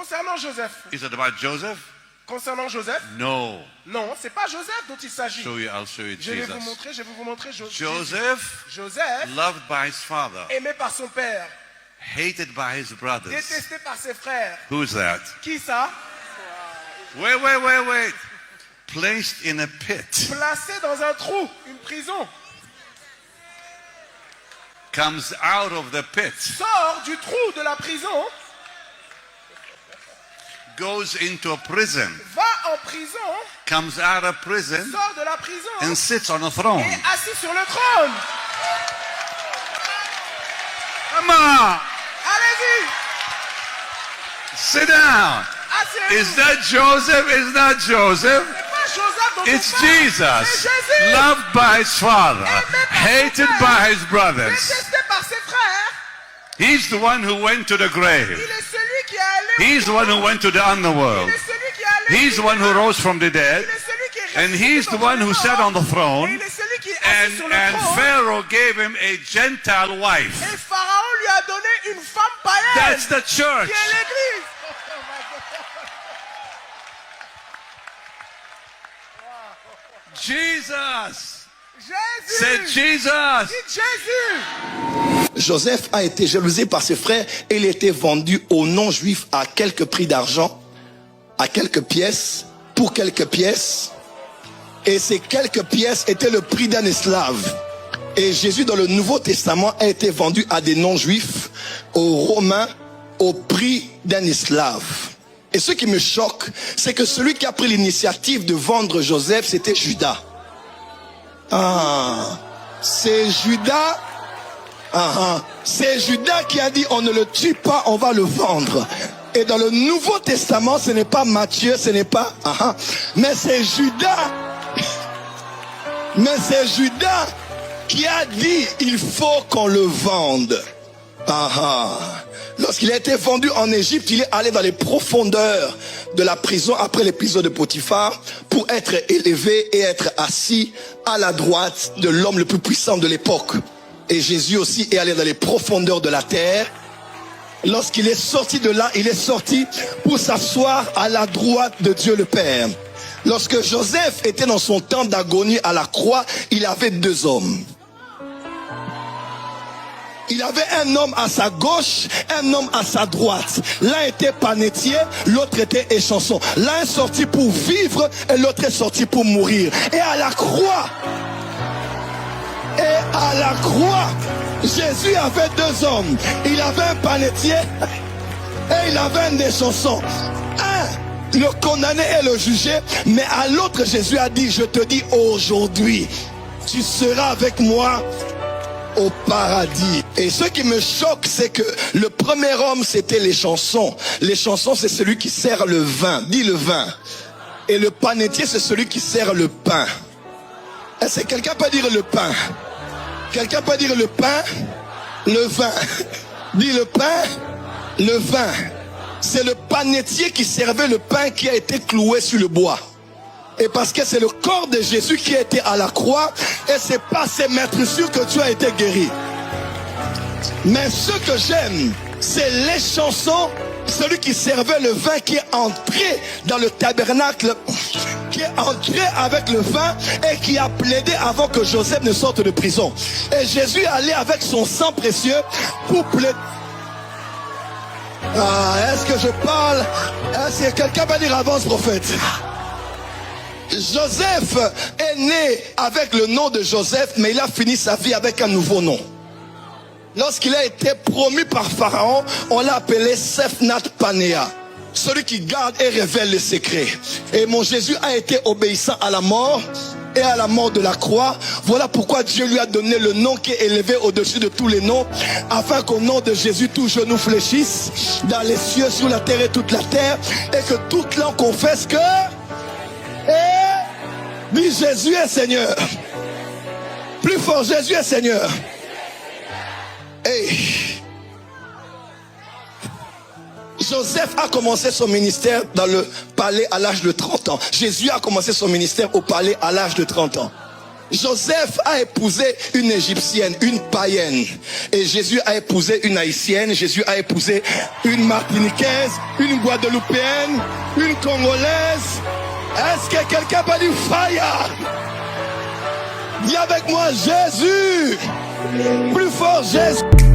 Concernant Joseph. Is it about Joseph? Concernant Joseph? No. Non, c'est pas Joseph dont il s'agit. I'll show you Je vais Jesus. vous montrer Joseph, Joseph, loved by his father, aimé par son père, hated by his brothers. détesté par ses frères. Who's that? Qui ça? Wait. Placed in a pit. Placé dans un trou, une prison. Comes out of the pit. Sort du trou de la prison. Goes into a prison. Va en prison. Comes out of prison. Sort de la prison. And sits on a throne. Et assis sur le trône. Come on. Allez-y. Sit down. Asseyez-vous. Is that Joseph? Is that Joseph? C'est pas Joseph dont It's on parle. Jesus. C'est Jésus. Loved by his father. Hated by his brothers. Détesté par ses frères. He's the one who went to the Il grave. est celui qui est allé. He's the one who went to the underworld. Il est celui qui est allé. He's the one who rose from the Il dead. est celui qui est And ressuscité he's the d'entre one les who morts. sat on the Et throne. il est celui qui est assis sur le And trône. Pharaoh gave him a Gentile wife. Et Pharaon lui a donné une femme païenne. That's the church. Qui est l'église. Jesus. Jésus. Said Jesus. Dites Jésus. Joseph a été jalousé par ses frères et il a été vendu aux non-juifs à quelques prix d'argent, à quelques pièces, pour quelques pièces. Et ces quelques pièces étaient le prix d'un esclave. Et Jésus dans le Nouveau Testament a été vendu à des non-juifs, aux Romains, au prix d'un esclave. Et ce qui me choque, c'est que celui qui a pris l'initiative de vendre Joseph, c'était Judas. Ah, c'est Judas. C'est Judas qui a dit on ne le tue pas, on va le vendre. Et dans le Nouveau Testament, ce n'est pas Matthieu, ce n'est pas mais c'est Judas. Mais c'est Judas qui a dit il faut qu'on le vende. Lorsqu'il a été vendu en Égypte, il est allé dans les profondeurs de la prison après l'épisode de Potiphar pour être élevé et être assis à la droite de l'homme le plus puissant de l'époque. Et Jésus aussi est allé dans les profondeurs de la terre. Lorsqu'il est sorti de là, il est sorti pour s'asseoir à la droite de Dieu le Père. Lorsque Joseph était dans son temps d'agonie à la croix, il avait deux hommes. Il avait un homme à sa gauche, un homme à sa droite. L'un était panetier, l'autre était échanson. L'un est sorti pour vivre et l'autre est sorti pour mourir. Et à la croix, Jésus avait deux hommes. Il avait un panetier et il avait un échanson. Un le condamnait et le jugeait, mais à l'autre Jésus a dit, je te dis aujourd'hui, tu seras avec moi au paradis. Et ce qui me choque, c'est que le premier homme, c'était les chansons. Les chansons, c'est celui qui sert le vin. Dis le vin. Et le panetier, c'est celui qui sert le pain. Est-ce que quelqu'un peut dire le pain? Quelqu'un peut dire le pain? Le vin. Dis le pain, le vin. C'est le panetier qui servait le pain qui a été cloué sur le bois. Et parce que c'est le corps de Jésus qui a été à la croix, et c'est par ces maîtresses que tu as été guéri. Mais ce que j'aime, c'est les chansons, celui qui servait le vin, qui est entré dans le tabernacle, qui est entré avec le vin et qui a plaidé avant que Joseph ne sorte de prison. Et Jésus est allé avec son sang précieux pour plaider. Est-ce que je parle? Est-ce que quelqu'un va dire avance, prophète? Joseph est né avec le nom de Joseph, mais il a fini sa vie avec un nouveau nom. Lorsqu'il a été promu par Pharaon, on l'a appelé Sephnat Panéa, celui qui garde et révèle les secrets. Et mon Jésus a été obéissant à la mort et à la mort de la croix. Voilà pourquoi Dieu lui a donné le nom qui est élevé au-dessus de tous les noms, afin qu'au nom de Jésus, tout genou fléchisse dans les cieux, sur la terre et toute la terre, et que toute langue confesse que... Dis Jésus est Seigneur. Plus fort, Jésus est Seigneur. Hey. Joseph a commencé son ministère dans le palais à l'âge de 30 ans. Jésus a commencé son ministère au palais à l'âge de 30 ans. Joseph a épousé une Égyptienne, une païenne. Et Jésus a épousé une Haïtienne. Jésus a épousé une Martiniquaise, une Guadeloupéenne, une Congolaise. Est-ce que quelqu'un peut dire fire? Dis avec moi Jésus. Plus fort Jésus.